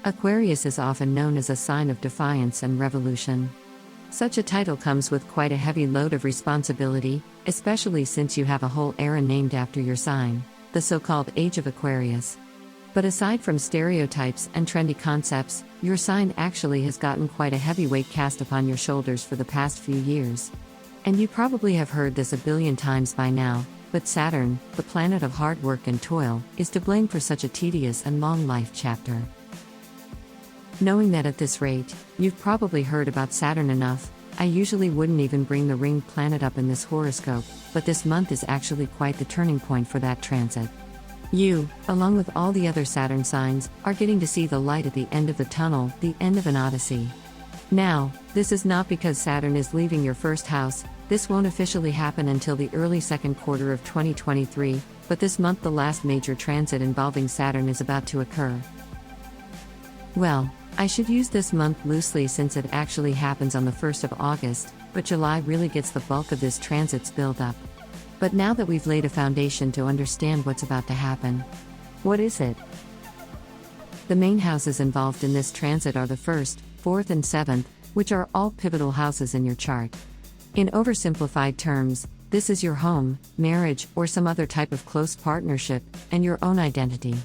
Aquarius is often known as a sign of defiance and revolution. Such a title comes with quite a heavy load of responsibility, especially since you have a whole era named after your sign, the so-called Age of Aquarius. But aside from stereotypes and trendy concepts, your sign actually has gotten quite a heavy weight cast upon your shoulders for the past few years. And you probably have heard this a billion times by now, but Saturn, the planet of hard work and toil, is to blame for such a tedious and long life chapter. Knowing that at this rate, you've probably heard about Saturn enough, I usually wouldn't even bring the ringed planet up in this horoscope, but this month is actually quite the turning point for that transit. You, along with all the other Saturn signs, are getting to see the light at the end of the tunnel, the end of an odyssey. Now, this is not because Saturn is leaving your first house. This won't officially happen until the early second quarter of 2023, but this month the last major transit involving Saturn is about to occur. Well, I should use this month loosely since it actually happens on the 1st of August, but July really gets the bulk of this transit's build-up. But now that we've laid a foundation to understand what's about to happen, what is it? The main houses involved in this transit are the 1st, 4th and 7th, which are all pivotal houses in your chart. In oversimplified terms, this is your home, marriage, or some other type of close partnership, and your own identity.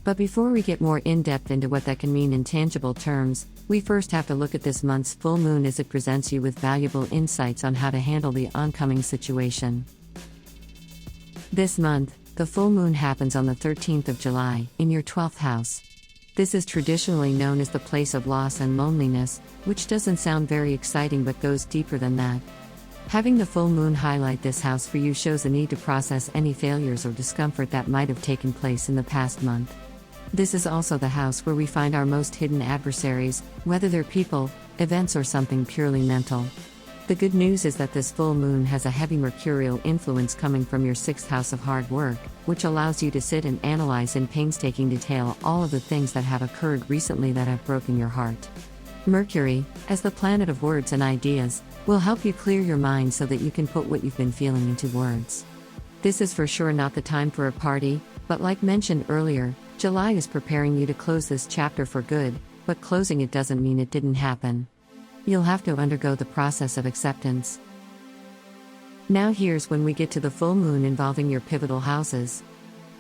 But before we get more in-depth into what that can mean in tangible terms, we first have to look at this month's full moon as it presents you with valuable insights on how to handle the oncoming situation. This month, the full moon happens on the 13th of July, in your 12th house. This is traditionally known as the place of loss and loneliness, which doesn't sound very exciting but goes deeper than that. Having the full moon highlight this house for you shows the need to process any failures or discomfort that might have taken place in the past month. This is also the house where we find our most hidden adversaries, whether they're people, events, or something purely mental. The good news is that this full moon has a heavy mercurial influence coming from your 6th house of hard work, which allows you to sit and analyze in painstaking detail all of the things that have occurred recently that have broken your heart. Mercury, as the planet of words and ideas, will help you clear your mind so that you can put what you've been feeling into words. This is for sure not the time for a party, but like mentioned earlier, July is preparing you to close this chapter for good, but closing it doesn't mean it didn't happen. You'll have to undergo the process of acceptance. Now here's when we get to the full moon involving your pivotal houses.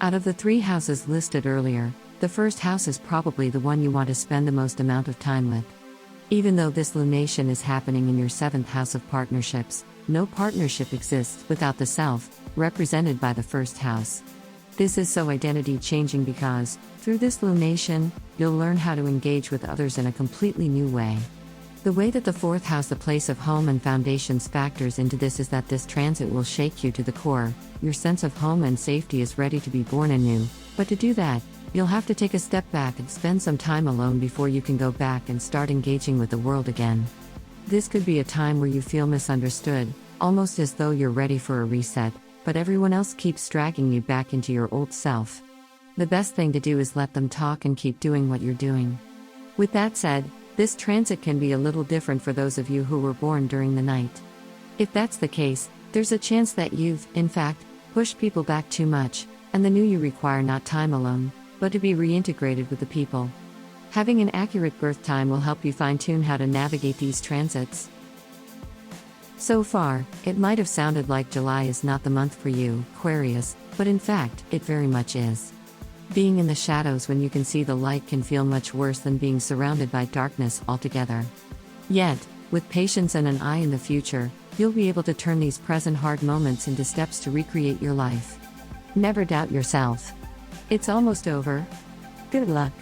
Out of the 3 houses listed earlier, the first house is probably the one you want to spend the most amount of time with. Even though this lunation is happening in your 7th house of partnerships, no partnership exists without the self, represented by the 1st house. This is so identity-changing because, through this lunation, you'll learn how to engage with others in a completely new way. The way that the 4th house, the place of home and foundations, factors into this is that this transit will shake you to the core. Your sense of home and safety is ready to be born anew, but to do that, you'll have to take a step back and spend some time alone before you can go back and start engaging with the world again. This could be a time where you feel misunderstood, almost as though you're ready for a reset, but everyone else keeps dragging you back into your old self. The best thing to do is let them talk and keep doing what you're doing. With that said, this transit can be a little different for those of you who were born during the night. If that's the case, there's a chance that you've, in fact, pushed people back too much, and the new you require not time alone, but to be reintegrated with the people. Having an accurate birth time will help you fine-tune how to navigate these transits. So far, it might have sounded like July is not the month for you, Aquarius, but in fact, it very much is. Being in the shadows when you can see the light can feel much worse than being surrounded by darkness altogether. Yet, with patience and an eye in the future, you'll be able to turn these present hard moments into steps to recreate your life. Never doubt yourself. It's almost over. Good luck.